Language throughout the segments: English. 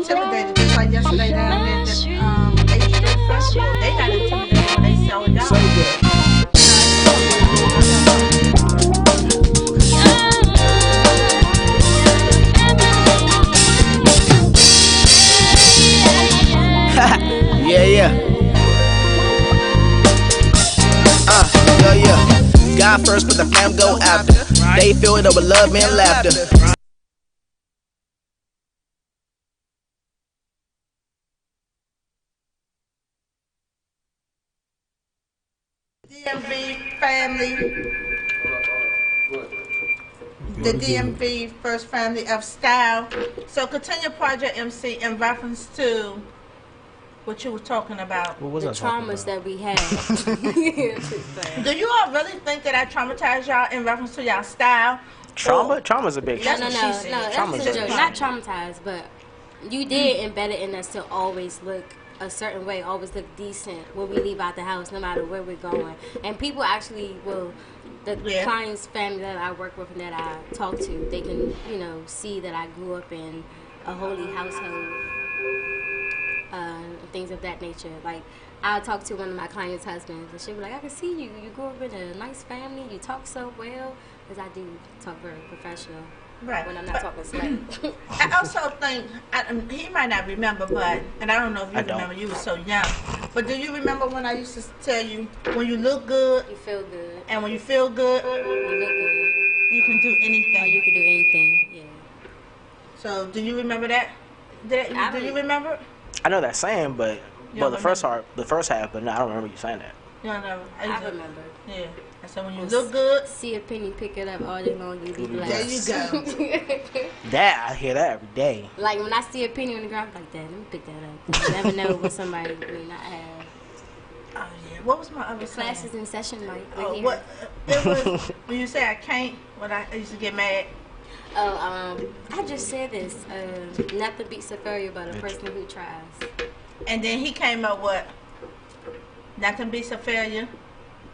intimidated. Just like yesterday down at the 8th Street Festival. They got intimidated when they saw it out. Yeah. God first, but the fam go after. They fill it up with love and laughter. DMV family, the DMV first family of style. So continue Project MC in reference to what you were talking about. What was the I talking traumas about? that we had. Do you all really think that I traumatized y'all in reference to y'all style? Trauma's a big No, thing. that's Trauma's a a joke. big Not traumatized, but you did embed it in us to always look a certain way, always look decent when we leave out the house, no matter where we're going. And people actually will, the clients' family that I work with and that I talk to, they can, see that I grew up in a holy household, things of that nature. Like, I'll talk to one of my clients' husbands, and she'll be like, I can see you. You grew up in a nice family. You talk so well. Because I do talk very professional. Right. When I'm not talking slang. I also think, he might not remember, but, and I don't know if you remember, you were so young, but do you remember when I used to tell you, when you look good, you feel good. And when you feel good, you look good. You can do anything. Oh, you can do anything, yeah. So, do you remember that? Do you remember? I know that saying, but the first half, but no, I don't remember you saying that. No, I remember. Yeah. So when you look good, see a penny, pick it up all day long, you be blessed. There you go. That I hear that every day. Like when I see a penny on the ground, I'm like, Dad, let me pick that up. You never know what somebody may not have. Oh yeah. What was my other classes in session, Mike? Oh, what? It was when you say I can't. When I used to get mad. Oh, I just said this. Nothing beats a failure but a person who tries. And then he came up with nothing beats a failure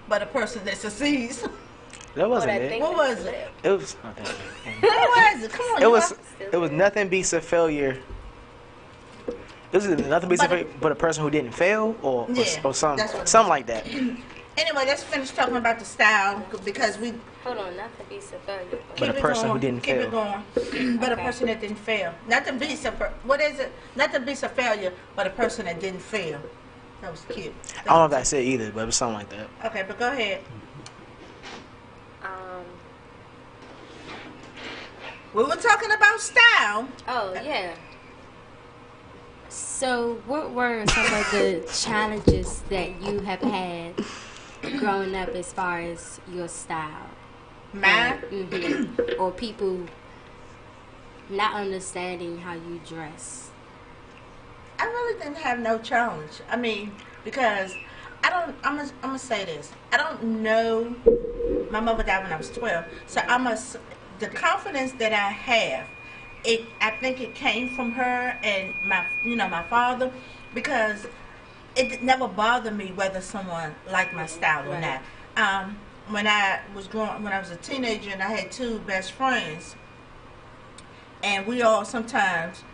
but a person that succeeds. That wasn't it. What was it? It was. What was it? Come on. It was nothing beats a failure. Is it nothing beats a failure but a person who didn't fail, or something like that? Anyway, let's finish talking about the style because we. Hold on, nothing beats a failure. But a person who didn't fail. Keep it going. But a person that didn't fail. Nothing beats what is it? Nothing beats a failure, but a person that didn't fail. That was cute. I don't know if that's it either, but it was something like that. Okay, but go ahead. We were talking about style. Oh, yeah. So, what were some of the challenges that you have had growing up as far as your style? Mine? Or people not understanding how you dress? I really didn't have no challenge. I mean, because I'm gonna say this. I don't know. My mother died when I was 12, so the confidence that I have, I think it came from her and my father, because it never bothered me whether someone liked my style or not. When I was a teenager, and I had two best friends, and we all sometimes,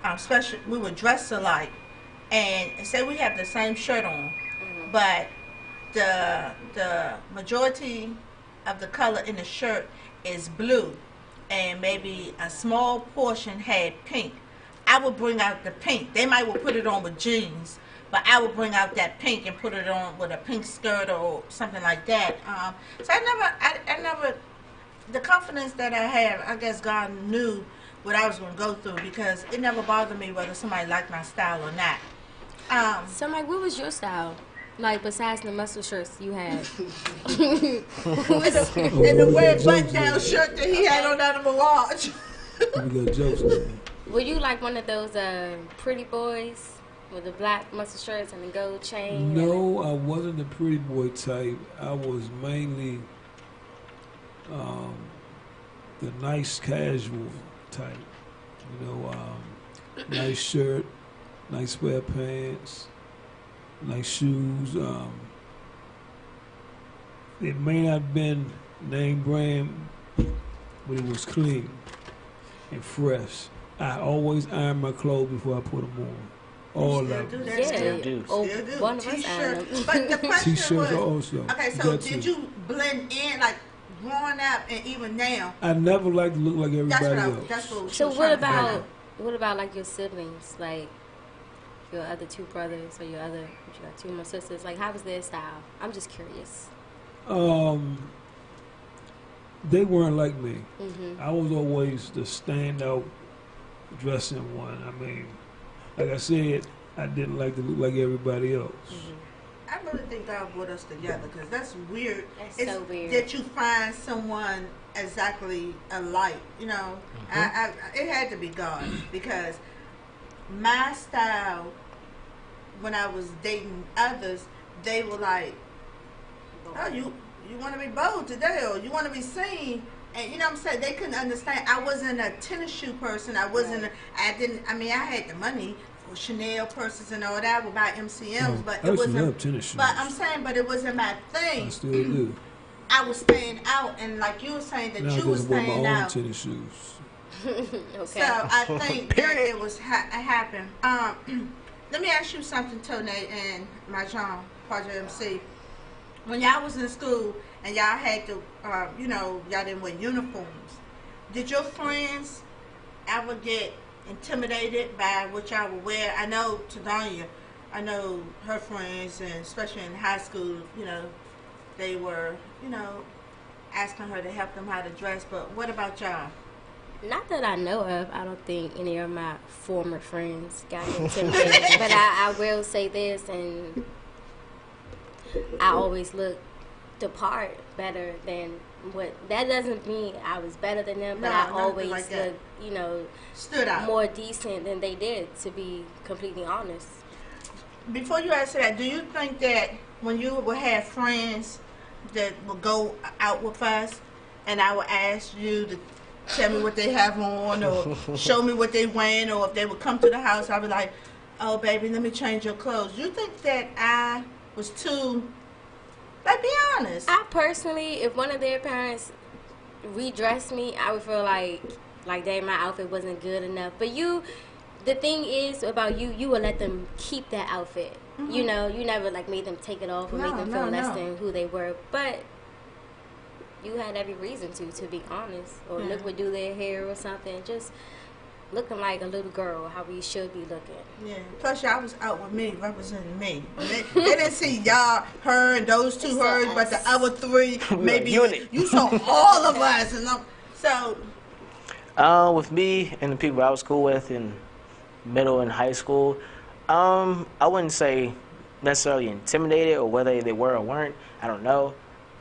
especially, we would dress alike, and say we have the same shirt on, but the majority of the color in the shirt is blue, and maybe a small portion had pink. I would bring out the pink. They might would put it on with jeans, but I would bring out that pink and put it on with a pink skirt or something like that. So I never, the confidence that I have, I guess God knew what I was going to go through, because it never bothered me whether somebody liked my style or not. So, Mike, what was your style? Like, besides the muscle shirts you had? And the red button-down shirt that he had on out of a large. We got jokes on that. Were you like one of those pretty boys with the black muscle shirts and the gold chain? No, I wasn't the pretty boy type. I was mainly the nice casual type. Nice shirt, nice sweatpants, nice shoes. It may not have been name brand, but it was clean and fresh. I always iron my clothes before I put them on. All of them. Yeah, Still do. One of us iron them. But the question T-shirts was, also. okay, so did you blend in, like, growing up and even now? I never liked to look like everybody else. That's what So what about like your siblings, like your other two brothers or you got two more sisters? Like, how was their style? I'm just curious. They weren't like me. Mm-hmm. I was always the standout dressing one. I mean, like I said, I didn't like to look like everybody else. Mm-hmm. I really think God brought us together because that's weird. That's so weird. That you find someone exactly alike. You know, it had to be God because my style, when I was dating others, they were like, "Oh, you want to be bold today, or you want to be seen." And you know what I'm saying? They couldn't understand. I wasn't a tennis shoe person. I wasn't. I had the money for Chanel purses and all that. I would buy MCMs, but it wasn't. Tennis shoes. But I'm saying, but it wasn't my thing. I still do. I was staying out, and like you were saying that you were staying my own out. Tennis shoes. Okay. So I think that it was happened. Let me ask you something, Tone and my John, Project MC. When y'all was in school and y'all had to, y'all didn't wear uniforms, did your friends ever get intimidated by what y'all would wear? I know Tadanya, I know her friends, and especially in high school, they were, asking her to help them how to dress. But what about y'all? Not that I know of. I don't think any of my former friends got intimidated. But I will say this, and I always look the part better than what. That doesn't mean I was better than them, but I always like look, stood out more decent than they did, to be completely honest. Before you answer that, do you think that when you would have friends that would go out with us, and I would ask you to tell me what they have on, or show me what they wearing, or if they would come to the house, I'd be like, "Oh, baby, let me change your clothes." Do you think that I was too? Like, be honest. I personally, if one of their parents redressed me, I would feel like dang, my outfit wasn't good enough. But the thing is about you would let them keep that outfit. Mm-hmm. You never made them take it off or make them feel less than who they were. But you had every reason to be honest. Or look would do their hair or something. Just looking like a little girl, how we should be looking. Yeah. Plus, y'all was out with me, representing me. They didn't see y'all, her, and those two hers, but the other three, maybe you saw all of us. And so, with me and the people I was cool with in middle and high school, I wouldn't say necessarily intimidated, or whether they were or weren't. I don't know.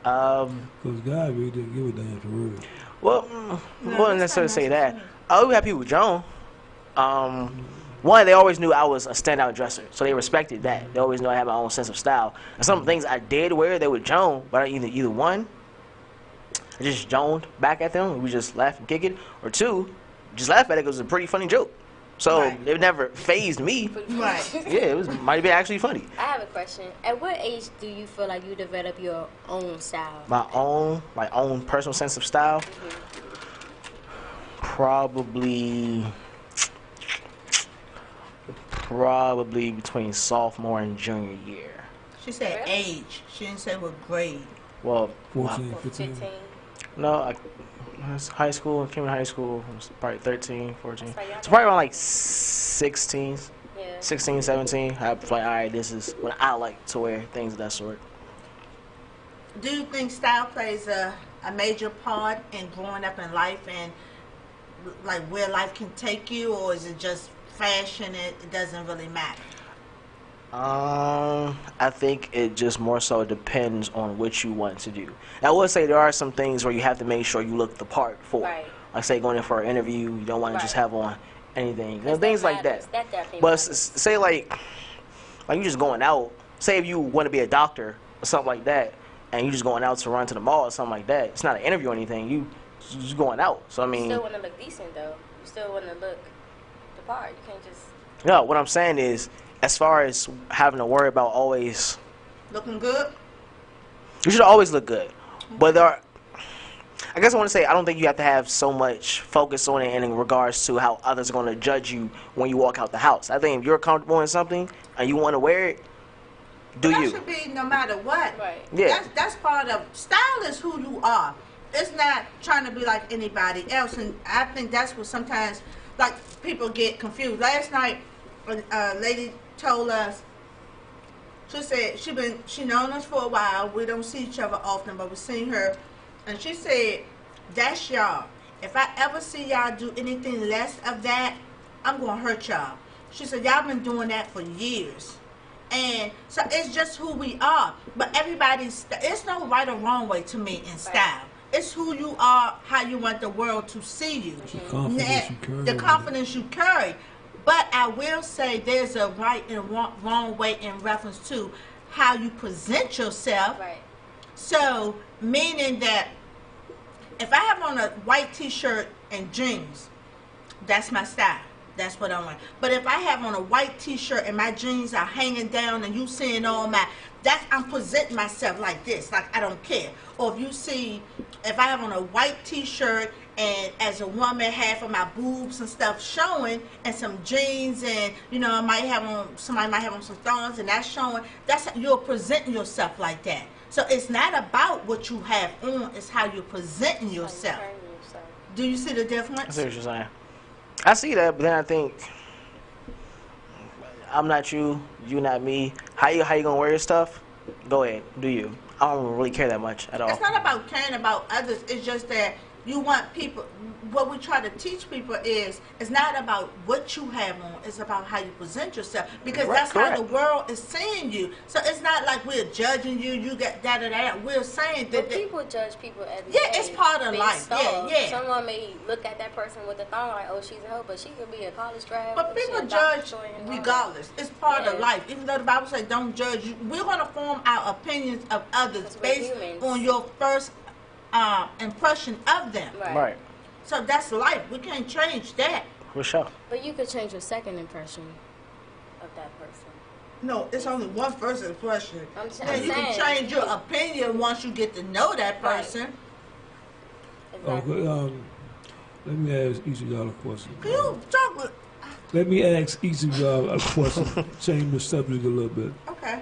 Because God really didn't give a damn for real. Well, I wouldn't necessarily say that. We had people with Joan. One, they always knew I was a standout dresser, so they respected that. They always knew I had my own sense of style. And some things I did wear, they were Joan, but either one, I just Joaned back at them, and we just laughed and kick it, or two, just laugh at it because it was a pretty funny joke. So it never fazed me. Right. Yeah, might have been actually funny. I have a question. At what age do you feel like you develop your own style? My own personal sense of style? Mm-hmm. Probably between sophomore and junior year. She said age. She didn't say what grade. Well, 14, 15. No, high school. I came to high school. I was probably 13, 14. So probably around 16, 16, 17. I was like, all right, this is when I like to wear things of that sort. Do you think style plays a major part in growing up in life and like where life can take you, or is it just fashion? It doesn't really matter. I think it just more so depends on what you want to do. I will say there are some things where you have to make sure you look the part for. Right. Like say going in for an interview, you don't want to just have on anything, things like that. That definitely but matters. say like you just going out. Say if you want to be a doctor or something like that, and you just going out to run to the mall or something like that. It's not an interview or anything. You just going out. So I mean, you still want to look decent though. You still want to look the part. You can't just. No, what I'm saying is, as far as having to worry about always looking good, you should always look good. But I guess I want to say I don't think you have to have so much focus on it in regards to how others are going to judge you when you walk out the house. I think if you're comfortable in something and you want to wear it, do that you? should be no matter what. Right. Yeah. That's part of style is who you are. It's not trying to be like anybody else, and I think that's what sometimes like people get confused. Last night, a lady told us. She said she known us for a while. We don't see each other often, but we seen her, and she said, "That's y'all. If I ever see y'all do anything less of that, I'm gonna hurt y'all." She said, "Y'all been doing that for years." And so it's just who we are. But it's no right or wrong way to me in style. It's who you are, how you want the world to see you. The confidence you carry. But I will say there's a right and wrong way in reference to how you present yourself. Right. So, meaning that if I have on a white t-shirt and jeans, that's my style. That's what I want. But if I have on a white t-shirt and my jeans are hanging down and you seeing all I'm presenting myself like this, like I don't care. Or if I have on a white t-shirt and as a woman, half of my boobs and stuff showing, and some jeans, and somebody might have on some thongs and that's showing. You're presenting yourself like that. So it's not about what you have on; it's how you're presenting yourself. Do you see the difference? I see what you're saying. I see that, but then I think I'm not you, you not me. How you gonna wear your stuff? Go ahead, do you? I don't really care that much at all. It's not about caring about others. It's just that you want people. What we try to teach people is it's not about what you have on. It's about how you present yourself, because that's correct. how the world is seeing you. So it's not like we're judging you. You got that. We're saying that. But people judge people every yeah, day. it's part of life. Yeah. Someone may look at that person with a thong like, oh, she's a hoe, but she could be a college grad. But people judge regardless. It's part of life. Even though the Bible says don't judge, we're going to form our opinions of others based on your first impression of them. Right. So that's life. We can't change that. For sure. But you could change your second impression of that person. No, it's only one first impression. I'm You can change your opinion once you get to know that person. Exactly. Okay, let me ask each of y'all a question. Can you talk with... Let me ask each of y'all a question. Change the subject a little bit. Okay.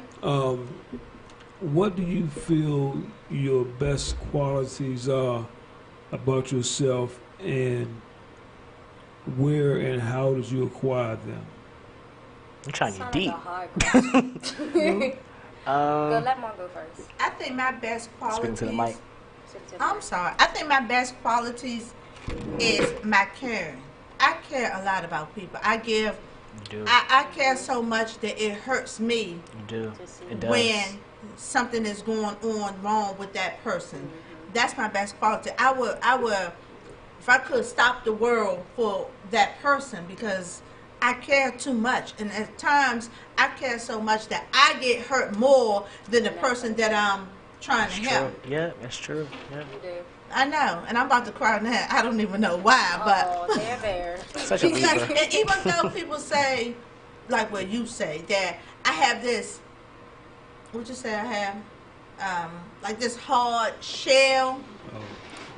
What do you feel your best qualities are about yourself, and where and how did you acquire them? I'm trying to get deep. Like a hard question. Go, let Mom go first. I think my best qualities... Speaking to the mic. I'm sorry. I think my best qualities is my caring. I care a lot about people. I give... You do. I care so much that it hurts me You do. It does. when something is going on wrong with that person. That's my best quality. I would, if I could stop the world for that person, because I care too much. And at times, I care so much that I get hurt more than the person that I'm trying to help. True. Yeah, that's true. Yeah. You do. I know, and I'm about to cry now. I don't even know why, but... Oh, there. Such a Because, leaper. and even though people say, like what you say, that I have this, what you say I have, like this hard shell,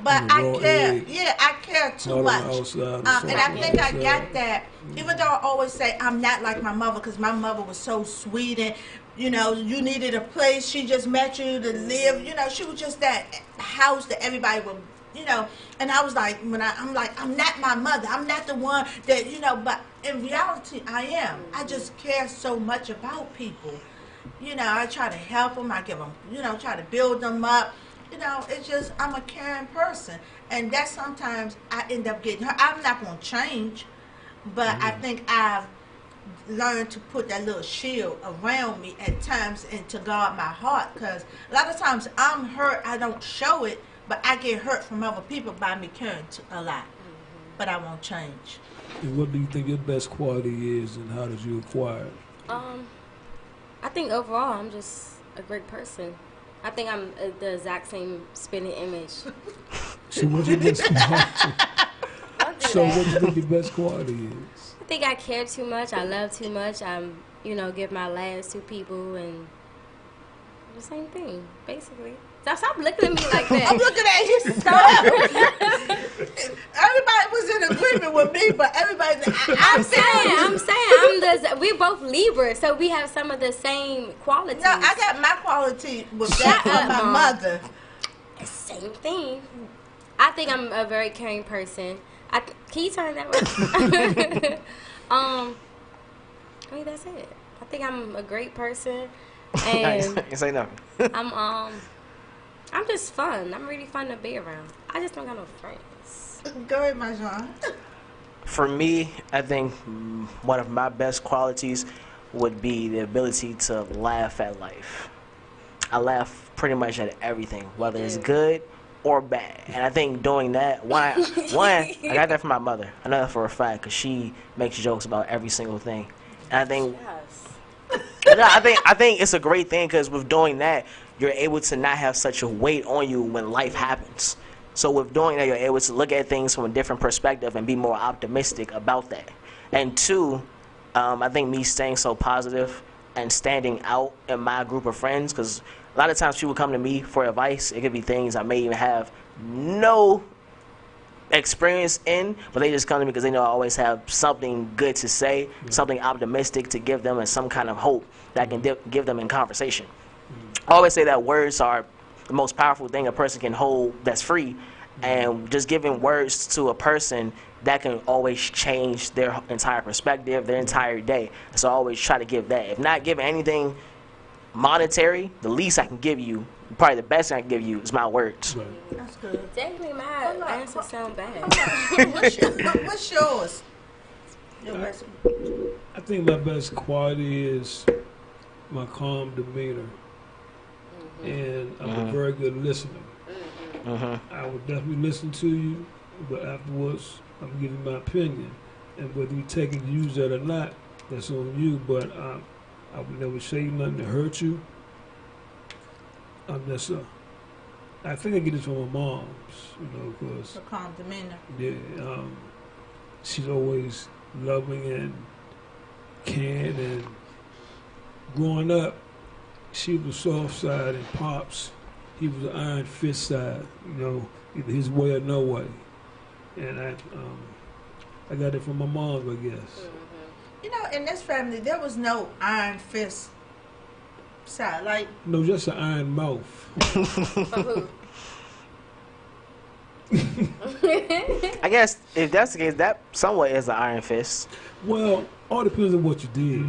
but I care. Egg. Yeah, I care too much. And I think I got that. Even though I always say I'm not like my mother, because my mother was so sweet, and you needed a place. She just met you to live. She was just that house that everybody would. And I was like, I'm not my mother. I'm not the one that, but in reality, I am. I just care so much about people. I try to help them. I give them, try to build them up. It's just, I'm a caring person. And that sometimes I end up getting hurt. I'm not going to change, but I think I've learned to put that little shield around me at times and to guard my heart. Because a lot of times I'm hurt, I don't show it, but I get hurt from other people by me caring a lot. But I won't change. And what do you think your best quality is, and how did you acquire it? I think overall I'm just a great person. I think I'm the exact same spinning image. So what's your best quality? So what do you think your best quality is? I think I care too much. I love too much. Give my last to people, and The same thing, basically. So stop looking at me like that. I'm looking at you. Stop. Everybody was in agreement with me, but everybody. I'm saying, we're both Libras, so we have some of the same qualities. No, I got my quality with that from my mother. Same thing. I think I'm a very caring person. Can you turn that way? I mean, that's it. I think I'm a great person, and you say nothing. I'm just fun. I'm really fun to be around. I just don't got no friends. Go ahead, my John. For me, I think one of my best qualities would be the ability to laugh at life. I laugh pretty much at everything, whether it's good or bad. And I think doing that, one, I got that from my mother. I know that for a fact because she makes jokes about every single thing. And I think, I think it's a great thing because with doing that, you're able to not have such a weight on you when life happens. So with doing that, you're able to look at things from a different perspective and be more optimistic about that. And two, I think me staying so positive and standing out in my group of friends, because a lot of times people come to me for advice. It could be things I may even have no experience in, but they just come to me because they know I always have something good to say, something optimistic to give them, and some kind of hope that I can give them in conversation. I always say that words are the most powerful thing a person can hold that's free, and just giving words to a person that can always change their entire perspective, their entire day. So I always try to give that. If not giving anything monetary, the least I can give you, probably the best thing I can give you, is my words. That's good. Technically, my answer sound bad. What's yours? I think my best quality is my calm demeanor. And I'm a very good listener. I will definitely listen to you, but afterwards, I'm giving my opinion. And whether you take it, use that or not, that's on you. But I would never say nothing to hurt you. I'm just I think I get it from my mom's, because A calm demeanor. yeah, she's always loving and caring. And growing up, she was soft side, and Pops, he was the iron fist side. Either his way or no way. And I got it from my mom, I guess. In this family, there was no iron fist side. Like, no, just an iron mouth. I guess if that's the case, that somewhat is an iron fist. Well, all depends on what you did.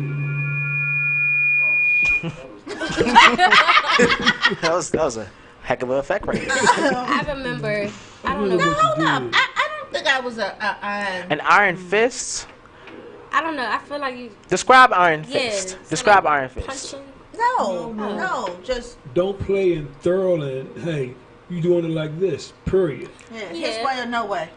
that was a heck of an effect right there. I remember. I don't know. no, hold up. I don't think I was An iron fist? I don't know. I feel like you. Describe iron fist. Describe iron fist. Punching. No, just don't play in thorough and hey, you doing it like this. Period. his way or no way.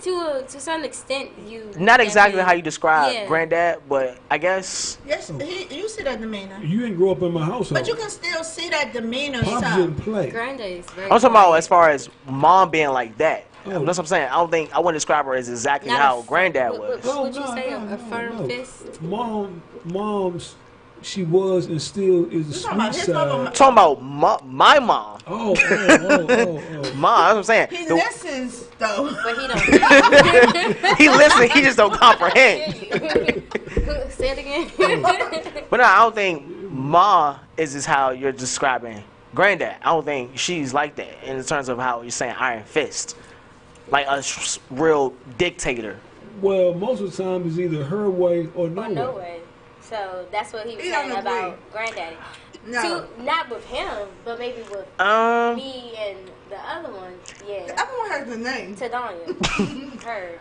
To some extent, you. Not exactly how you describe Granddad, but I guess. Yes, you see that demeanor. You didn't grow up in my household. But you can still see that demeanor. Pops didn't play. Granddad is very. I'm talking about as far as mom being like that. Oh. That's what I'm saying. I wouldn't describe her as exactly how Granddad was. What would you say? A firm fist? Mom's, she was and still is a sweet side. I'm talking about my mom. Oh. Mom, that's what I'm saying. He listens though, but he don't. He listens. He just don't comprehend. Say it again. But no, I don't think Ma is just how you're describing Granddad. I don't think she's like that in terms of how you're saying iron fist, like a real dictator. Well, most of the time it's either her way or no way. So that's what he was saying about Granddaddy. No. Not with him, but maybe with me and the other one. Yeah. The other one has the name. Tadanya. Her.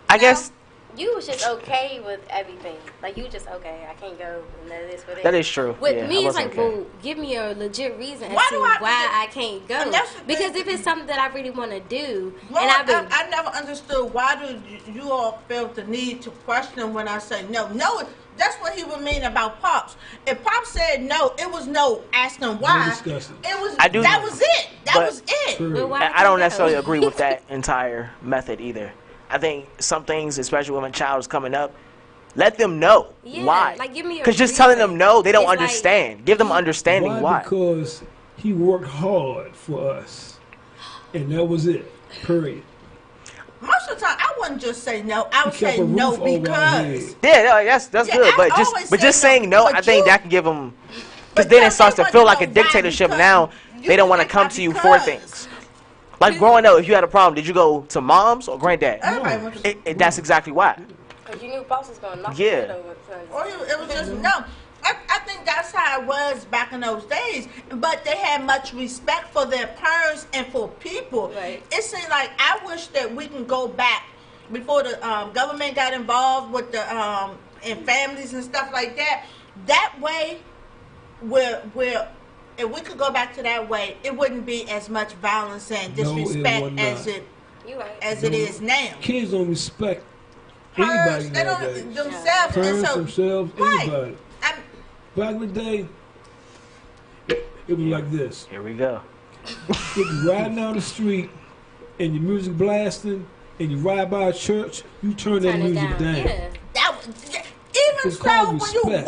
I guess. You was just okay with everything. Like, you just, okay, I can't go and this with it. That is true. With me, it's like, well, give me a legit reason as to why I can't go. Because if it's something that I really want to do, and I never understood why do you all feel the need to question when I say no. No, that's what he would mean about Pops. If Pops said no, it was no asking why. It was, that was it. That was it. I don't necessarily agree with that entire method either. I think some things, especially when a child is coming up, Let them know why. Like, give me a Because just reason. telling them no, they don't It's understand. Give them understanding why. Because he worked hard for us, and that was it. Period. Most of the time, I wouldn't just say no. I would He kept say a no roof over our because. head. Yeah, no, that's Yeah, good. I But always say just saying no, but I think you- that can give them. Because But then no, it starts they to feel want like to a know why, dictatorship. because Now you they don't want to think come that's to you for because. things. Like growing up, if you had a problem, did you go to mom's or granddad? Everybody wants to. That's exactly why. Because you knew Ffos was going to knock Yeah. your head over. Or it was just no. I think that's how it was back in those days. But they had much respect for their parents and for people. Right. It seems like I wish that we can go back before the government got involved with the and families and stuff like that. That way, we're if we could go back to that way, it wouldn't be as much violence and No, it disrespect would as not. it You right. it is now. Kids don't respect Parents, anybody they don't nowadays. themselves. And Parents, so, themselves, right. anybody. I'm, Back in the day, it was like this. Here we go. If you riding down the street and your music blasting and you ride by a church, you turn that Turn it music down. Yeah. that even It's so, called when you respect.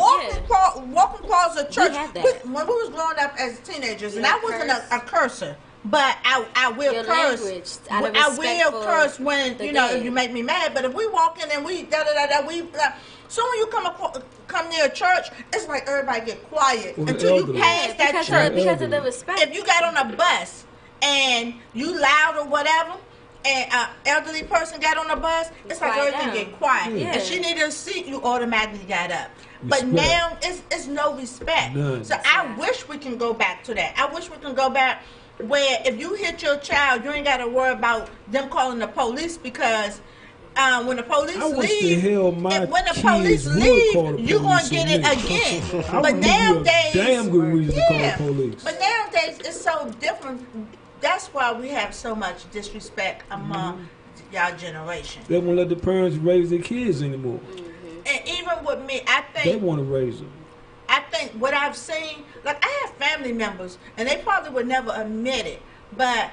walking across a church, had that. when we was growing up as teenagers, and You I wasn't a cursor, but I will Your curse. language, out of I respect will for curse when the you know dead. if you make me mad. But if we walk in and we so when you come near a church, it's like everybody get quiet Well, the until you elderly. pass that because church. because of the respect. If you got on a bus and you loud or whatever, and an elderly person got on the bus, it's like Quiet everything down. get quiet. Yeah. If she needed a seat, you automatically got up. But Respect. now it's no respect. None. So I wish we can go back to that. I wish we can go back where if you hit your child, you ain't got to worry about them calling the police because when the police I wish leave, the hell my when the kids police would leave, call the you're gonna police get on it me. again. I But would give you a nowadays, damn good reason to call yeah. the police. But nowadays it's so different. That's why we have so much disrespect among y'all generation. They won't let the parents raise their kids anymore. And even with me, I They think want to raise them. what I've seen, like I have family members, and they probably would never admit it, but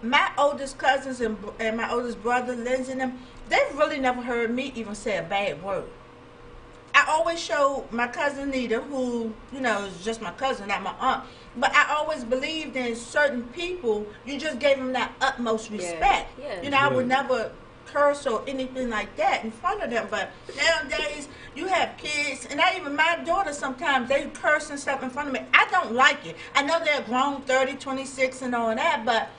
my oldest cousins and my oldest brother, Lindsay, and them, they've really never heard me even say a bad word. I always show my cousin Nita, who, you know, is just my cousin, not my aunt. But I always believed in certain people, you just gave them that utmost respect. Yeah. You know, I would Yeah. never curse or anything like that in front of them. But nowadays, you have kids, and even my daughter sometimes, they curse and stuff in front of me. I don't like it. I know they're grown, 30, 26 and all that, but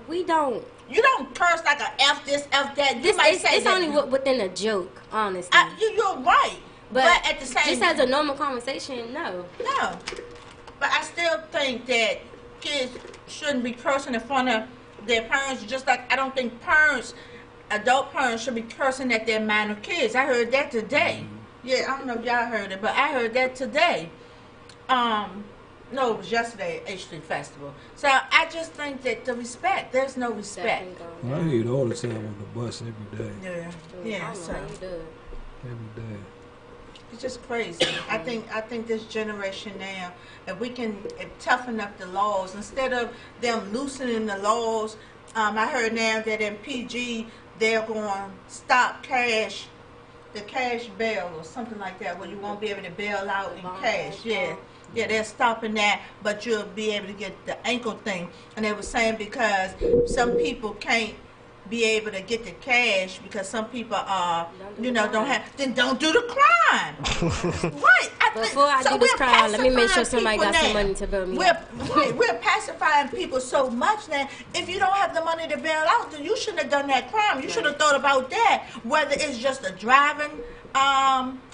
We don't. you don't curse like a F this, F that. You might say It's that. only within a joke, honestly. You're right. But at the same just as a normal conversation, no. No. But I still think that kids shouldn't be cursing in front of their parents, just like I don't think adult parents should be cursing at their minor kids. I heard that today. Yeah, I don't know if y'all heard it, but I heard that today. No, it was yesterday at H3 Festival. So I just think that there's no respect. I hear it all the time on the bus every day. Yeah, yeah. So Every day. it's just crazy. I think this generation now, if we can toughen up the laws instead of them loosening the laws. I heard now that in PG they're going to stop the cash bail or something like that, where you won't be able to bail out in cash. Yeah, they're stopping that, but you'll be able to get the ankle thing. And they were saying because some people can't be able to get the cash because some people don't have, then don't do the crime. Right. Before I do this crime, let me make sure somebody got some money to bail me out. We're pacifying people so much now. If you don't have the money to bail out, then you shouldn't have done that crime. You should have thought about that, whether it's just a driving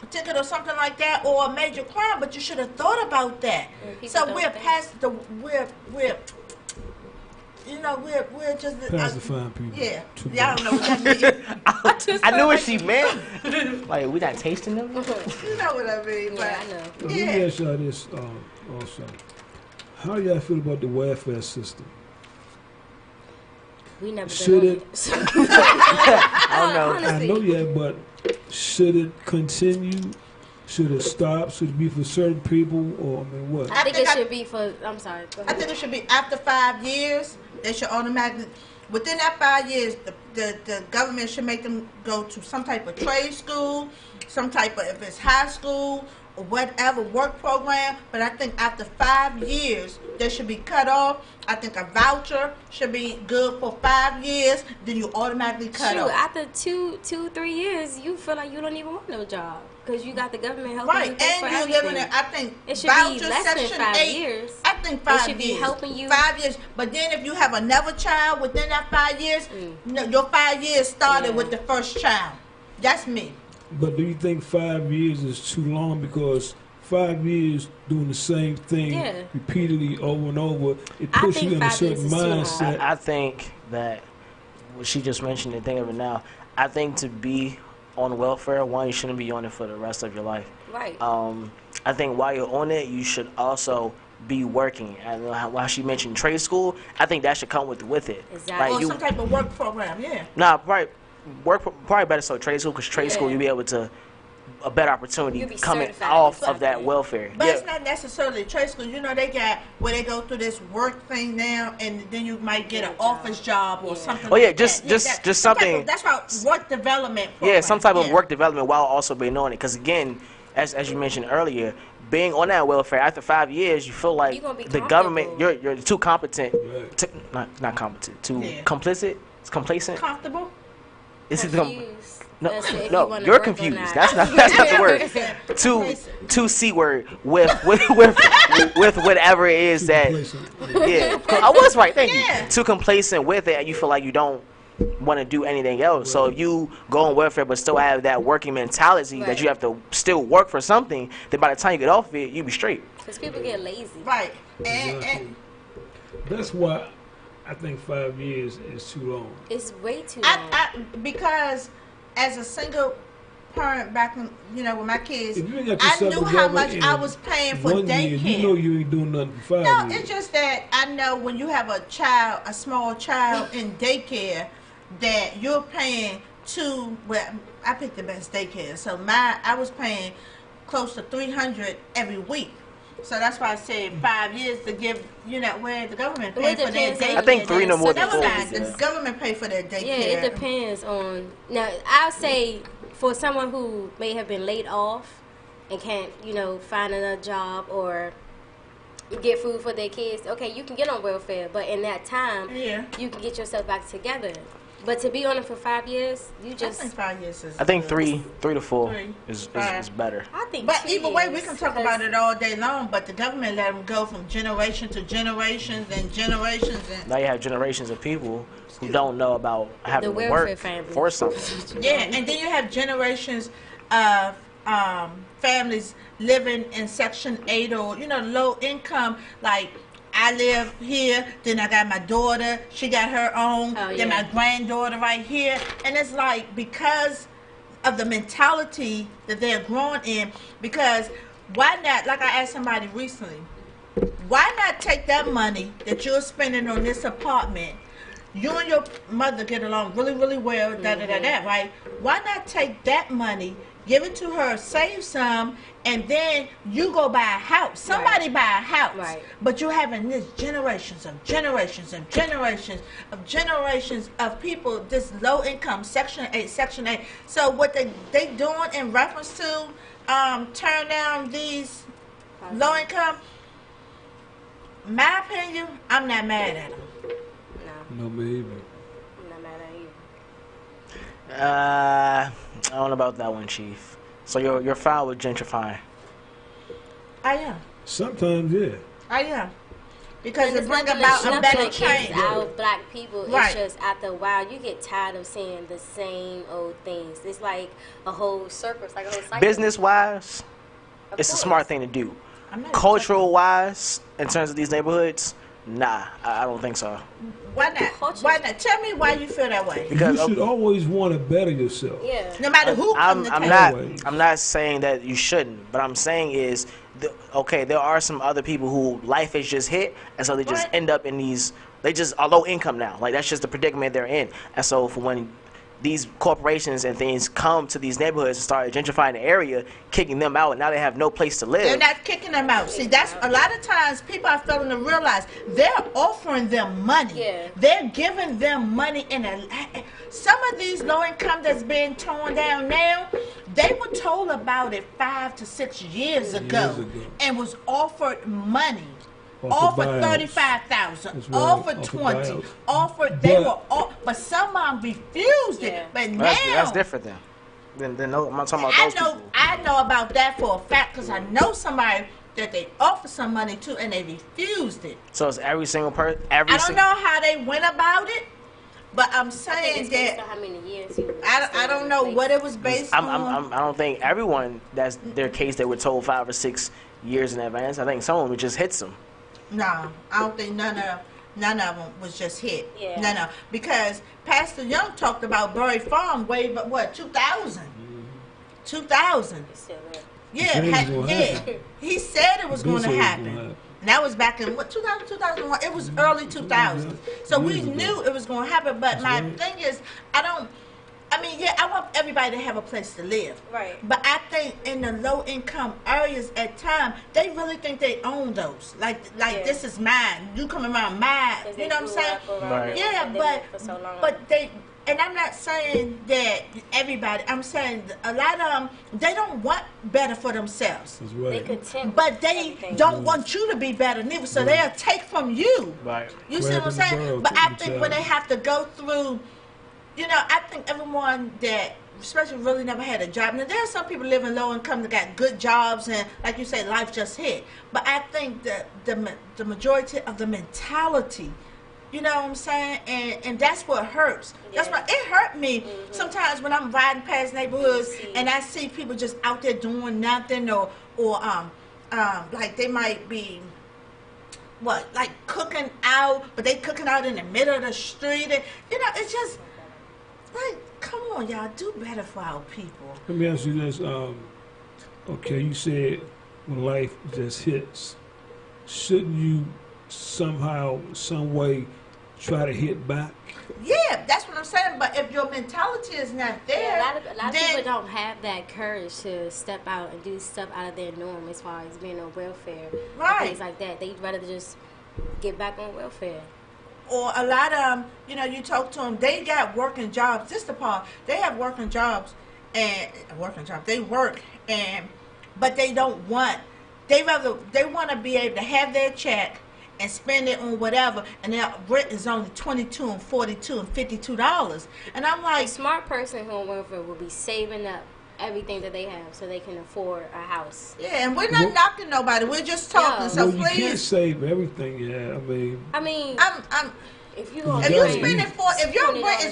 ticket or something like that, or a major crime. But you should have thought about that. So we're we're just Pacifying people. Yeah, Too y'all don't know what that means. I knew what she meant. Like, we not tasting them? You know what I mean? Yeah, I know. Let me ask y'all this also. How do y'all feel about the welfare system? We never Should been on it? I don't know. I know yet, but should it continue? Should it stop? Should it be for certain people, or I mean, what? I think it should be for. I'm sorry. Go I ahead. think it should be after 5 years. They should automatically. within that 5 years, the government should make them go to some type of trade school, some type of, if it's high school or whatever, work program. But I think after 5 years, they should be cut off. I think a voucher should be good for 5 years. Then you automatically cut off. After 3 years, you feel like you don't even want no job because you got the government helping you pay for and you everything. living in, I think it should voucher be less than section 5 8, years. I think 5 years. It should be helping you 5 years. But then if you have another child within that 5 years, no, your 5 years started with the first child. That's me. But do you think 5 years is too long? Because 5 years doing the same thing repeatedly over and over, it puts you in a certain mindset. I think that what she just mentioned, and think of it now, I think to be on welfare, one, you shouldn't be on it for the rest of your life. Right. I think while you're on it, you should also be working. And while she mentioned trade school, I think that should come with it. Exactly. Or some type of work program, Probably better so trade school, because trade school you'll be able to a better opportunity coming off of that welfare. But it's not necessarily trade school. You know, they got where they go through this work thing now, and then you might get an office job or something. Oh yeah, like just something. That's about work development. Program. Some type of work development while also being on it. Because again, as you mentioned earlier, being on that welfare after 5 years, you feel like the government, you're too competent, not competent, too complicit, complacent. Comfortable. No, you're confused. That's not the word. Two C word with whatever it is that. I was right. Thank you. Too complacent with it, and you feel like you don't want to do anything else. So if you go on welfare but still have that working mentality that you have to still work for something, then by the time you get off of it, you be straight. Because people get lazy. Right. And that's why I think 5 years is too long. It's way too long. Because as a single parent back when, with my kids, I knew how much I was paying for daycare. You know you ain't doing nothing for 5 years. No, it's just that I know when you have a small child in daycare, that you're paying I picked the best daycare. So I was paying close to $300 every week. So that's why I said 5 years to give, where the government pay for their daycare. I think 3 no more than 4. The government pay for their daycare. Yeah, it depends on. Now, I'll say for someone who may have been laid off and can't, find another job or get food for their kids, okay, you can get on welfare. But in that time, you can get yourself back together. But to be on it for 5 years, you just. I think 5 years is. I think 3 to 4 is better. I think. But either way, we can talk about it all day long. But the government let them go from generation to generations and generations. And now you have generations of people who don't know about having to work for something. Yeah, and then you have generations of families living in Section 8 or low income, like. I live here, then I got my daughter, she got her own, then my granddaughter right here. And it's like, because of the mentality that they're growing in, because why not, like I asked somebody recently, why not take that money that you're spending on this apartment, you and your mother get along really, really well, right? Why not take that money, give it to her, save some, and then you go buy a house. Somebody buy a house. Right. But you're having this generations of people, this low income, Section 8. So what they doing in reference to turn down these low income, my opinion, I'm not mad at them. No, me either. I'm not mad at you. I don't know about that one, Chief. So you're fine with gentrifying? I am. Sometimes, yeah. I am. Because it brings about a better change. Our black people, it's just after a while, you get tired of seeing the same old things. It's like a whole circle. It's like a whole cycle. Business-wise, it's a smart thing to do. Cultural-wise, in terms of these neighborhoods, nah, I don't think so. Why not? Why not? Tell me why you feel that way. Because you should always want to better yourself. Yeah. No matter who I'm not saying that you shouldn't, but I'm saying is, there are some other people who life has just hit, and so they just end up in these. They just are low income now. Like that's just the predicament they're in, and so for when these corporations and things come to these neighborhoods and start gentrifying the area, kicking them out, and now they have no place to live. They're not kicking them out. See, that's a lot of times people are failing to realize they're offering them money. Yeah. They're giving them money some of these low income that's being torn down now, they were told about it 5 to 6 years ago and was offered money. Offered 35,000, offered 20, offered but some of them refused it. But now that's different then. I'm not talking about those people. I know about that for a fact because I know somebody that they offered some money to and they refused it. So it's every single person. I don't know how they went about it, but I'm saying that how many years I don't know what it was based on. I don't think everyone that's their case they were told 5 or 6 years in advance. I think some of them it just hits them. No, I don't think none of them was just hit. Yeah. No, because Pastor Young talked about Bury Farm way, but what, 2000? 2000. Yeah. He said it was going to happen. And that was back in, 2000, 2001? It was early 2000s. So we knew it was going to happen, but my thing is, I want everybody to have a place to live. Right. But I think in the low income areas at times, they really think they own those. Like this is mine. You come around mine. You know what I'm saying? Right. Yeah, but they, and I'm not saying that everybody, I'm saying a lot of them, they don't want better for themselves. That's right. They content. But they don't want you to be better neither, so they'll take from you. Right. You see what I'm saying? But I think when they have to go through, I think everyone that, especially really never had a job. Now, there are some people living low income that got good jobs and, like you say, life just hit. But I think that the majority of the mentality, you know what I'm saying? And that's what hurts. Yeah. That's why it hurt me sometimes when I'm riding past neighborhoods and I see people just out there doing nothing or like they might be like cooking out, but they cooking out in the middle of the street. And, it's just like, come on, y'all, do better for our people. Let me ask you this. Okay, you said when life just hits, shouldn't you somehow, some way, try to hit back? Yeah, that's what I'm saying. But if your mentality is not there, a lot of people don't have that courage to step out and do stuff out of their norm as far as being on welfare, and things like that. They'd rather just get back on welfare. Or a lot of them, you talk to them, they got working jobs. This the part. They have working jobs They work but they don't want. They want to be able to have their check and spend it on whatever, and their rent is only $22 and $42 and $52. And I'm like, a smart person who on welfare will be saving up everything that they have so they can afford a house. Yeah, and we're not knocking nobody. We're just talking. So you please, can't save everything. Yeah, I mean, if your rent is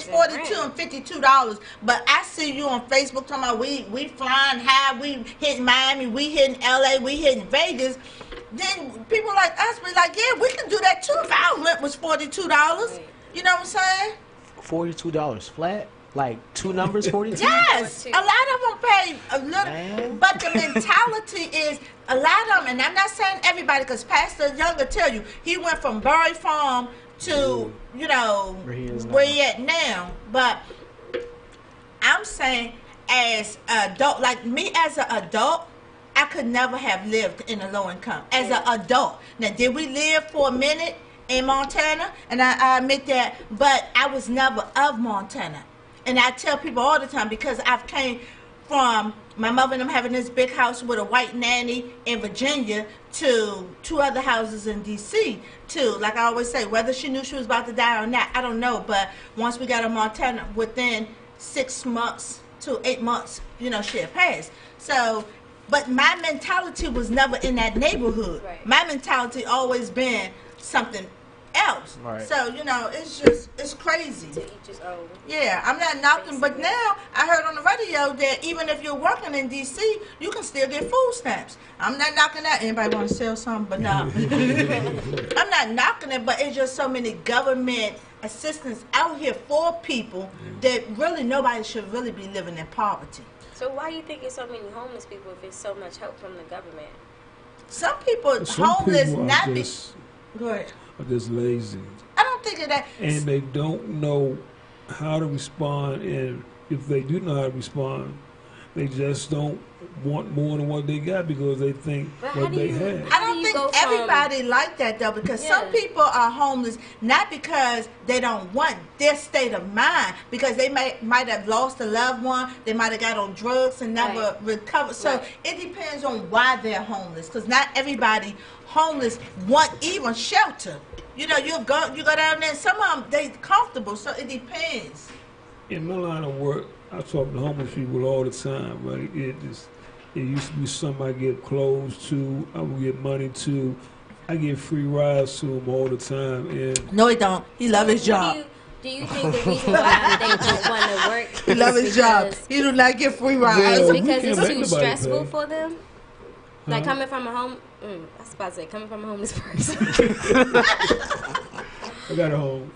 $42 and $52, but I see you on Facebook talking about we flying high, we hitting Miami, we hitting LA, we hitting Vegas, then people like us be like, yeah, we can do that too if our rent was $42. Right. You know what I'm saying? $42 flat? Like two numbers, 42? Yes, a lot of them pay a little, but the mentality is a lot of them, and I'm not saying everybody, because Pastor Young will tell you, he went from Bury Farm to, where he at now, but I'm saying as an adult, like me as an adult, I could never have lived in a low income as an adult. Now, did we live for a minute in Montana? And I admit that, but I was never of Montana. And I tell people all the time, because I've came from my mother and them having this big house with a white nanny in Virginia to 2 other houses in D.C. too. Like I always say, whether she knew she was about to die or not, I don't know. But once we got to Montana, within 6 months to 8 months, she had passed. So, but my mentality was never in that neighborhood. Right. My mentality always been something else. Right. So, it's crazy. To each his own. Yeah, I'm not knocking, but now I heard on the radio that even if you're working in D.C., you can still get food stamps. I'm not knocking that. Anybody want to sell something? But no. I'm not knocking it, but it's just so many government assistance out here for people that really nobody should really be living in poverty. So why do you think it's so many homeless people if it's so much help from the government? Some people homeless not be. Go ahead. Are just lazy. I don't think of that. And they don't know how to respond, and if they do know how to respond, they just don't want more than what they got because they think what they have. I don't think everybody like that though, because some people are homeless not because they don't want their state of mind, because they might have lost a loved one, they might have got on drugs and never recovered. So it depends on why they're homeless, because not everybody homeless want even shelter. You know, you go down there, and some of them they comfortable, so it depends. In my line of work, I talk to homeless people all the time, right? It used to be something I get clothes to, I would get money to. I get free rides to them all the time. And no, he don't. He love his job. Do you think the reason why they don't want to work he love his job. He do not get free rides. It's because it's too stressful for them? Like coming from a home... I was about to say, coming from a homeless person. I got a home.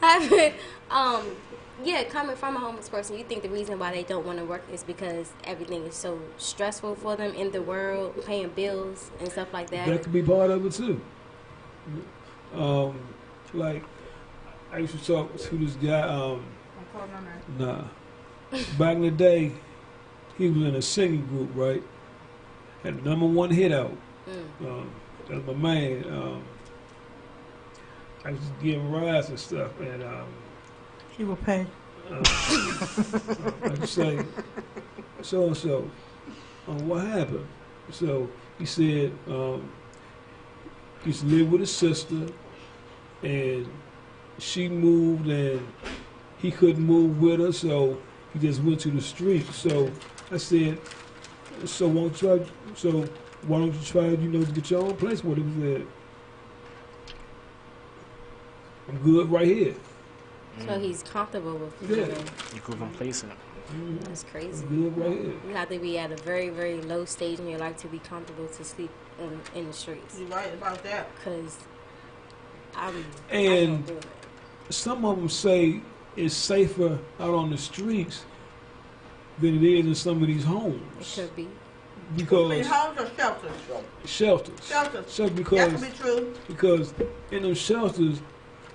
Yeah, coming from a homeless person, you think the reason why they don't want to work is because everything is so stressful for them in the world, paying bills and stuff like that? That could be part of it too. Like, I used to talk to this guy, back in the day, he was in a singing group, right? Had the #1 hit out. That's my man. I was just giving rides and stuff, and he will pay. I just say, so and so, what happened? So he said he used to live with his sister, and she moved, and he couldn't move with her, so he just went to the street. So I said, so why don't you try, to get your own place? What he said, I'm good right here. So he's comfortable with You could complacent. That's crazy. I'm good right here. You have to be at a very, very low stage in your life to be comfortable to sleep in the streets. You're right about that. Because I and don't do it. Some of them say it's safer out on the streets than it is in some of these homes. It could be. Because homes or shelters? Shelters. So because that could be true. Because in them shelters,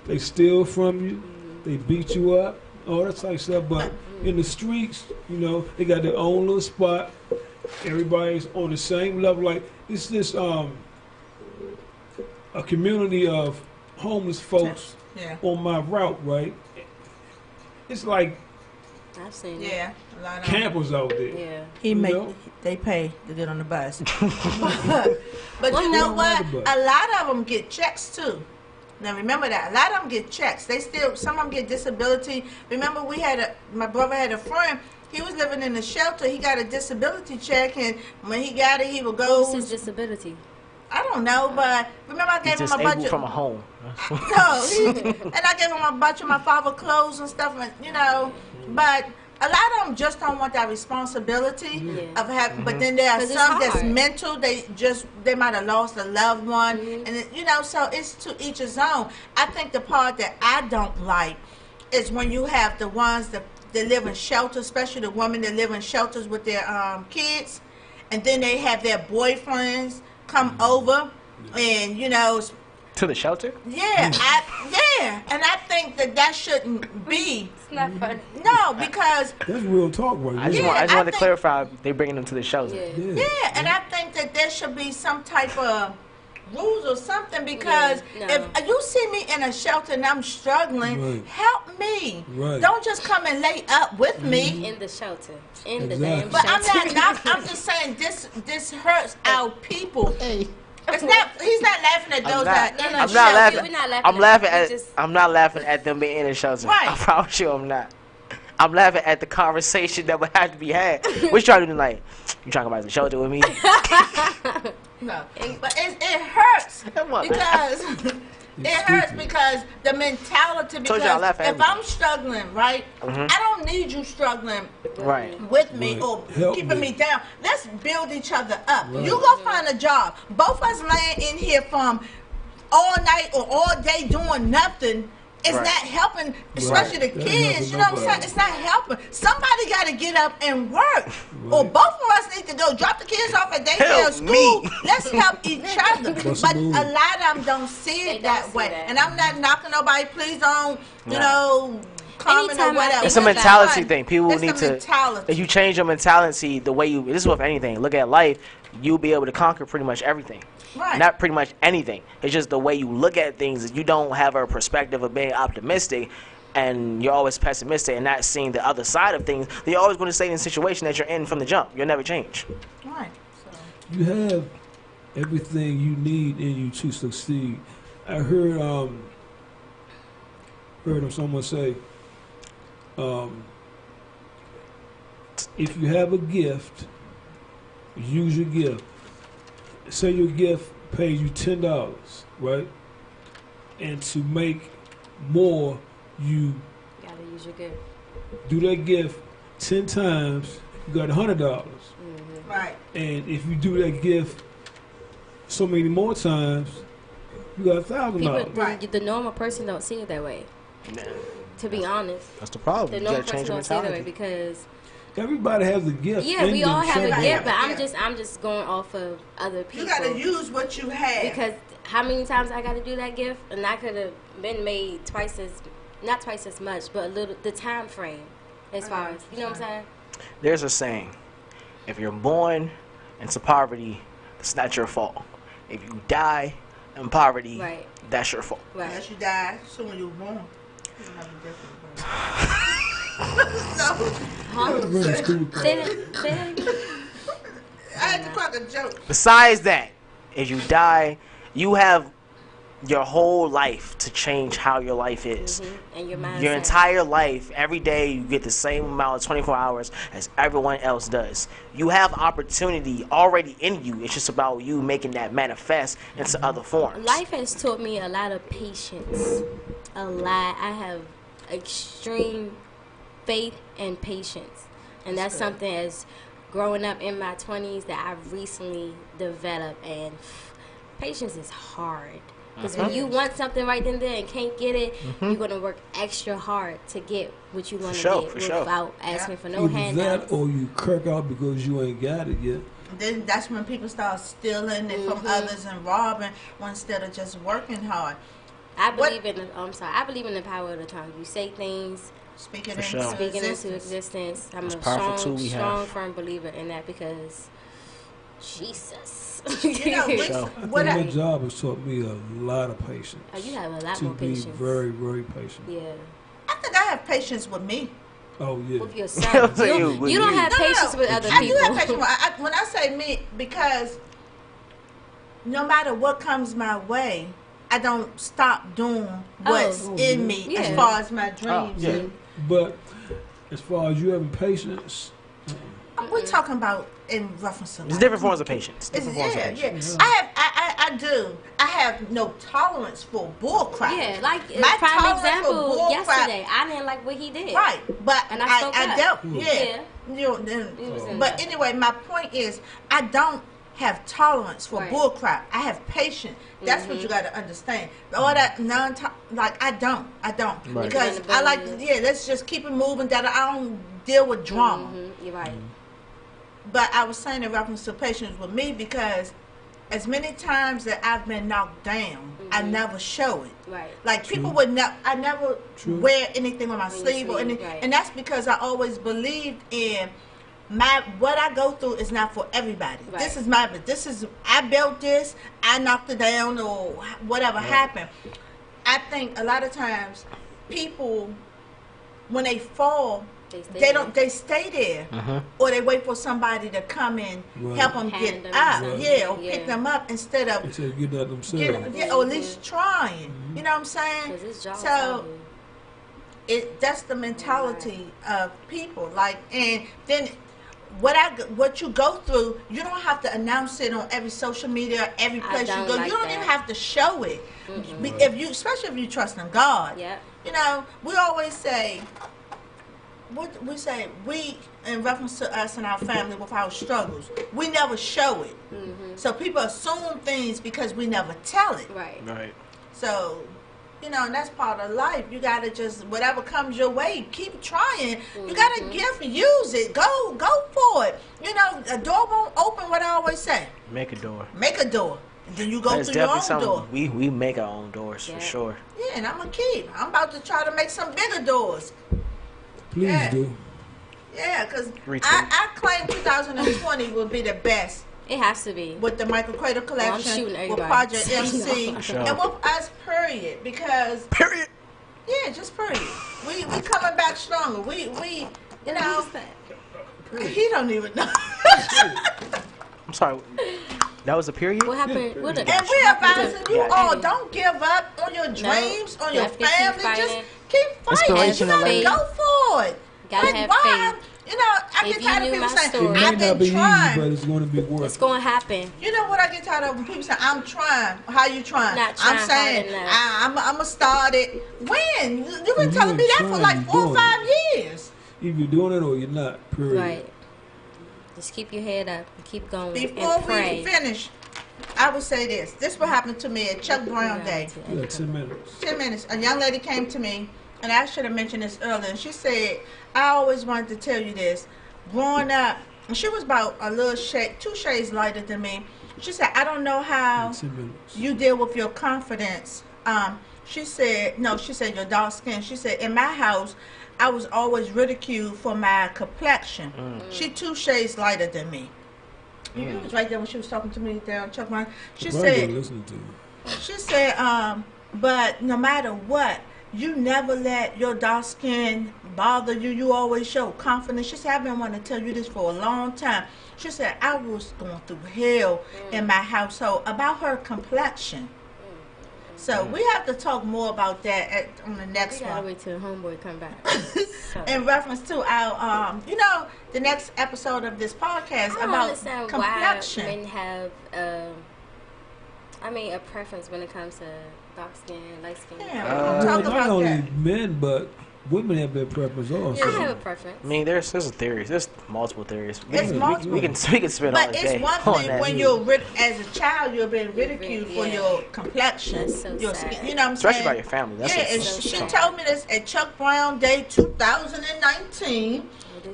they steal from you, they beat you up, all that type of stuff. But in the streets, they got their own little spot. Everybody's on the same level. Like it's this a community of homeless folks on my route, right? It's like I've seen a lot of campers out there. Yeah. They pay to get on the bus. but you know what? A lot of them get checks too. Now remember that. A lot of them get checks. Some of them get disability. Remember my brother had a friend, he was living in a shelter, he got a disability check, and when he got it, he would go... What's his disability? I don't know, but remember I gave him a bunch of... from a home. and I gave him a bunch of my father's clothes and stuff, but a lot of them just don't want that responsibility of having. But then there are some that's mental. They might have lost a loved one, and so it's to each his own. I think the part that I don't like is when you have the ones that live in shelters, especially the women that live in shelters with their kids, and then they have their boyfriends come over, and to the shelter? Yeah, and I think that shouldn't be. It's not funny. No, because that's real talk, right? I just want to clarify. They bringing them to the shelter. Yeah, and I think that there should be some type of rules or something, because if you see me in a shelter and I'm struggling, help me. Right. Don't just come and lay up with me in the shelter. In the damn But shelter. I'm just saying this hurts our people. Hey. It's not. He's not laughing at those that in a shelter. We're not laughing. I'm not laughing at them being in a shelter. Right. I promise you, I'm not. I'm laughing at the conversation that would have to be had. What you trying to do tonight? You trying to go to the shelter with me? No, but it hurts because it hurts because the mentality. Because if I'm struggling, right, I don't need you struggling with me or keeping me down. Let's build each other up. You go find a job. Both of us laying in here from all night or all day doing nothing. It's not helping, especially the kids. You know what I'm saying? It's not helping. Somebody got to get up and work. Or both of us need to go drop the kids off at daycare or school. Let's help each other. But a lot of them don't see it that way. And I'm not knocking nobody. Please don't, common or Anytime I whatever. think It's a about mentality Fun. thing. People It's need a to. mentality. If you change your mentality, the way you. This is with anything. Look at life. You'll be able to conquer pretty much everything. Right. Not pretty much anything. It's just the way you look at things. You don't have a perspective of being optimistic, and you're always pessimistic and not seeing the other side of things. You're always going to stay in the situation that you're in from the jump. You'll never change. Right. So. You have everything you need in you to succeed. I heard someone say, if you have a gift, use your gift. Say your gift pays you $10, right? And to make more, you Gotta use your gift. do that gift 10 times, you got $100. Right. And if you do that gift so many more times, you got $1,000. People, the normal person don't see it that way. To be honest, That's the problem. the You normal gotta change person your don't see it that way mentality. because Everybody has a gift. yeah, in we them all have a somewhere. gift, but Yeah. I'm just going off of other people. You got to use what you have. Because how many times I got to do that gift, and I could have been made not twice as much, but a little the time frame, as far as you know what I'm saying. There's a saying: if you're born into poverty, it's not your fault. If you die in poverty, Right. that's your fault. Right. As you die, so when you're born, you don't have a different Huh? Really stupid. Say that again. I had to crack a joke. Besides that, if you die, you have your whole life to change how your life is. And your mindset. Your entire life, every day you get the same amount of 24 hours as everyone else does. You have opportunity already in you. It's just about you making that manifest into other forms. Life has taught me a lot of patience. A lot. I have extreme faith and patience. And that's something as growing up in my 20s that I've recently developed. And patience is hard. Because when you want something right then and there and can't get it, you're going to work extra hard to get what you want to get without asking for no Either handouts. that or you kirk out because you ain't got it yet. Then that's when people start stealing it from others and robbing instead of just working hard. I believe I believe in the power of the tongue. You say things, Speaking For into sure. speaking existence. into existence. I'm Most a powerful tool we strong, have. firm believer in that because Jesus. You know, Sure. what My I, job has taught me a lot of patience. Oh, you have a lot to more be patience. very, very patient. Yeah. I think I have patience with me. Oh yeah. With yourself. You don't have patience with other I people. do have patience. When I say me, because no matter what comes my way, I don't stop doing what's in me as yeah. far as my dreams. yeah. And But as far as you having patience, we're talking about in reference to There's life. different forms of patience. It's, Different forms of yeah, patience. yeah. I have no tolerance for bull crap. Yeah, like My prime tolerance for example bull yesterday. I didn't like what he did. Right, but And I spoke up. dealt. Yeah. Yeah. You know, It was in but there. anyway, my point is, I don't have tolerance for Right. bull crap. I have patience. That's what you got to understand. All that I don't Right. because Even the I like bullying. let's just keep it moving. That I don't deal with drama. You're right. But I was saying in reference to patience with me because as many times that I've been knocked down, I never show it. Right. Like people would not, I never wear anything on my On your sleeve or sleeve, anything, right. and that's because I always believed in what I go through is not for everybody. Right. This is I built this, I knocked it down or whatever happened. I think a lot of times people when they fall, they stay there, or they wait for somebody to come in, Right. help them Hand get them up, something. or pick them up instead of instead of getting out themselves. or at least trying. You know what I'm saying? 'Cause it's jobs So out here. that's the mentality of people. Like, and then what you go through, you don't have to announce it on every social media, every I place you don't go. like You don't that. even have to show it. If you, especially if you trust in God. Yep. You know, we always say. What we say, we in reference to us and our family with our struggles, we never show it. So people assume things because we never tell it. Right. Right. So, you know, and that's part of life. You gotta just whatever comes your way, keep trying. You got a gift, use it. Go for it. You know, a door won't open. What I always say, Make a door. make a door. Then you go That's through your definitely own door. something we make our own doors for sure. Yeah, and I'm a keep. I'm about to try to make some bigger doors. Please do. Yeah, because I claim 2020 will be the best. It has to be. With the Michael Credle collection, with Project MC, and with us, period. Because period. Yeah, just period. We coming back stronger. We you know. He don't even know. I'm sorry. That was a period? What happened? And we're advising you all, don't give up on your dreams, on your family. Just keep fighting. You gotta go for it. Gotta have faith. You know, I get tired of people saying, it may I've not be been trying. easy, but it's going to be worth it. It's going to happen. You know what I get tired of when people say, I'm trying. How you trying? Not trying. I'm saying, I'm going to start it. When? You've been telling me that for like 4 or 5 years. Either you're doing it or you're not, period. Right. Just keep your head up and keep going. Before we finish, I would say this. This what happened to me at Chuck Brown Day. Yeah, 10 minutes. 10 minutes. A young lady came to me, and I should have mentioned this earlier. And she said, I always wanted to tell you this. Growing up, and she was about a little shade, 2 shades lighter than me. She said, I don't know how you deal with your confidence. She said, no, she said, your dark skin. She said, in my house, I was always ridiculed for my complexion. She 2 shades lighter than me. It was right there when she was talking to me down Chuck Brown. She said, but no matter what, you never let your dark skin bother you. You always show confidence. She said, I've been wanting to tell you this for a long time. She said, I was going through hell in my household about her complexion. So we have to talk more about that on the next one. We gotta wait till the homeboy come back. In reference to our, the next episode of this podcast about complexion. Why men have, a preference when it comes to dark skin, light skin. Yeah, talk about not only that. Men, but women have their preference also. I have a preference. I mean, there's a theory. There's multiple theories. It's multiple. We can spend all day. But it's one thing when you're as a child, you're being ridiculed for your complexion, your skin. You know what I'm saying? Especially by your family. That's and she told me this at Chuck Brown Day 2019,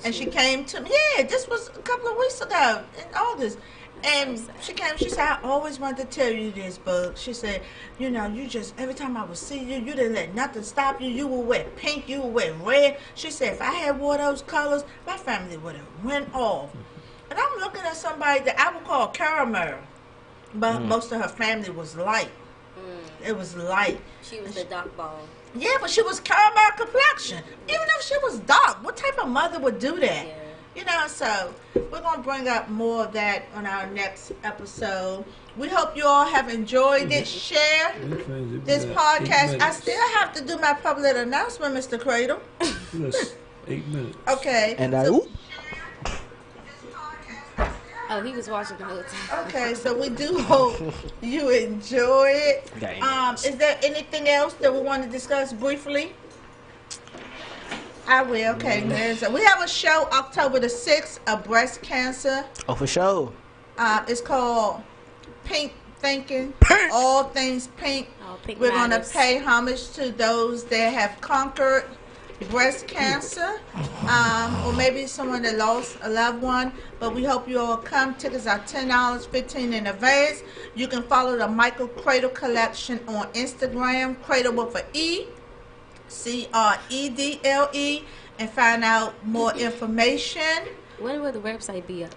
and she came to me. Yeah, this was a couple of weeks ago in August. And she came, she said, I always wanted to tell you this, but she said, you just, every time I would see you, you didn't let nothing stop you. You would wear pink, you would wear red. She said, if I had wore those colors, my family would have went off. And I'm looking at somebody that I would call caramel, but most of her family was light. It was light. She was the dark ball. Yeah, but she was caramel complexion. Even if she was dark, what type of mother would do that? Yeah. So we're going to bring up more of that on our next episode. We hope you all have enjoyed it. Share this podcast. I still have to do my public announcement, Mr. Credle. Yes, 8 minutes. Okay. And he was watching the whole time. Okay, so we do hope you enjoy it. Is there anything else that we want to discuss briefly? I will. Okay. We have a show October the 6th of breast cancer. Oh, for sure. It's called Pink Thinking. All things pink. Pink We're going to matters. pay homage to those that have conquered breast cancer, or maybe someone that lost a loved one. But we hope you all come. Tickets are $10, $15 in advance. You can follow the Michael Credle Collection on Instagram, Credle with an E. Credle, and find out more information. When will the website be up?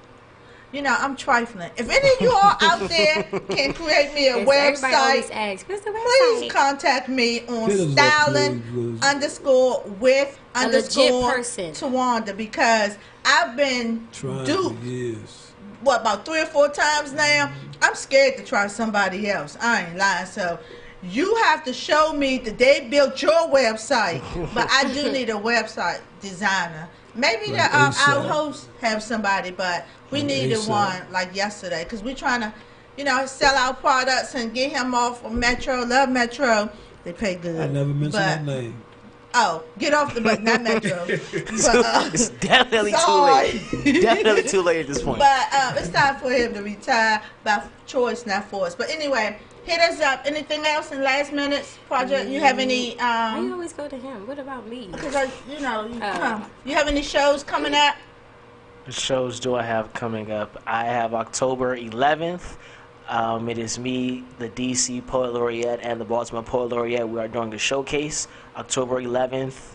I'm trifling. If any of you all out there can create me a Everybody always website, asks, what's the website? please contact me on styling_with_Tawanda, because I've been duped. About 3 or 4 times now? I'm scared to try somebody else. I ain't lying. So you have to show me that they built your website. But I do need a website designer. Maybe our hosts have somebody, but we needed one like yesterday, because we're trying to, sell our products and get him off of Metro. Love Metro. They pay good. I never mentioned that name. Oh, get off the bus, not Metro. It's definitely too late. Definitely too late at this point. But it's time for him to retire by choice, not force. But anyway, hit us up. Anything else in last minutes? Project? You have any? Why you always go to him? What about me? Because you have any shows coming up? What shows do I have coming up? I have October 11th. It is me, the DC Poet Laureate, and the Baltimore Poet Laureate. We are doing a showcase October 11th.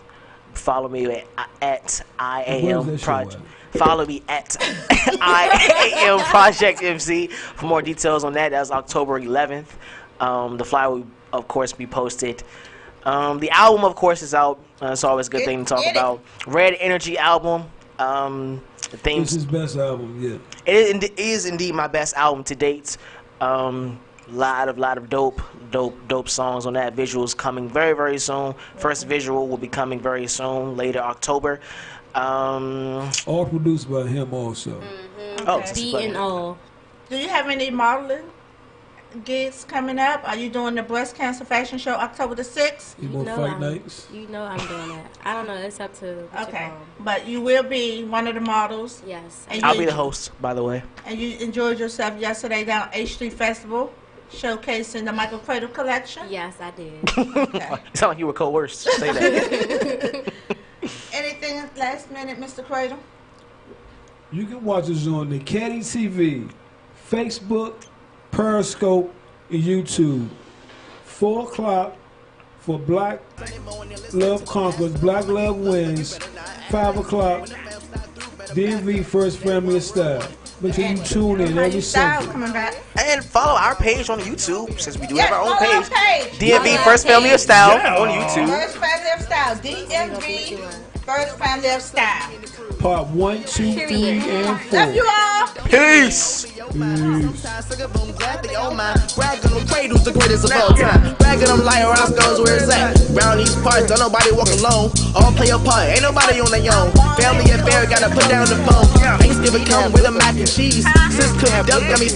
Follow me at IAM Project. Follow me at IAM Project MC for more details on that. That's October 11th. The flyer will, of course, be posted. The album, of course, is out. It's always a good thing to talk about. Red Energy album. The themes. It's his best album yet. It is indeed my best album to date. Lot of dope songs on that. Visuals coming very, very soon. First visual will be coming very soon, later October. All produced by him also. Okay. B and all. Do you have any modeling gigs coming up? Are you doing the breast cancer fashion show October the 6th? You more fight nights? You know I'm doing that. I don't know. It's up to Okay, but you will be one of the models. Yes. And I'll be the host, by the way. And you enjoyed yourself yesterday down H Street Festival, showcasing the Michael Credle collection. Yes, I did. Okay. You sound like you were coerced. Say that. Anything last minute, Mr. Credle? You can watch us on Nekedie TV, Facebook, Periscope, and YouTube. 4 o'clock for Black Love Conquers, Black Love Wins. 5 o'clock, DMV First Family of Style. Make sure you tune in every Sunday. Coming back. And follow our page on YouTube, since we do Yes, have our own follow our page. page. DMV First Family of Style on YouTube. First Family of Style. DMV First Family of Style. Part 1, 2, 3, and 4. Love you all. Peace. Bragging them cradles, the greatest of all time. Bragging them liar Roscoe's where it's at. Round these parts, don't nobody walk alone. All play a part, ain't nobody on their own. Family affair, gotta put down the phone. Thanksgiving come with a mac and cheese. Sis cooked duck, got me.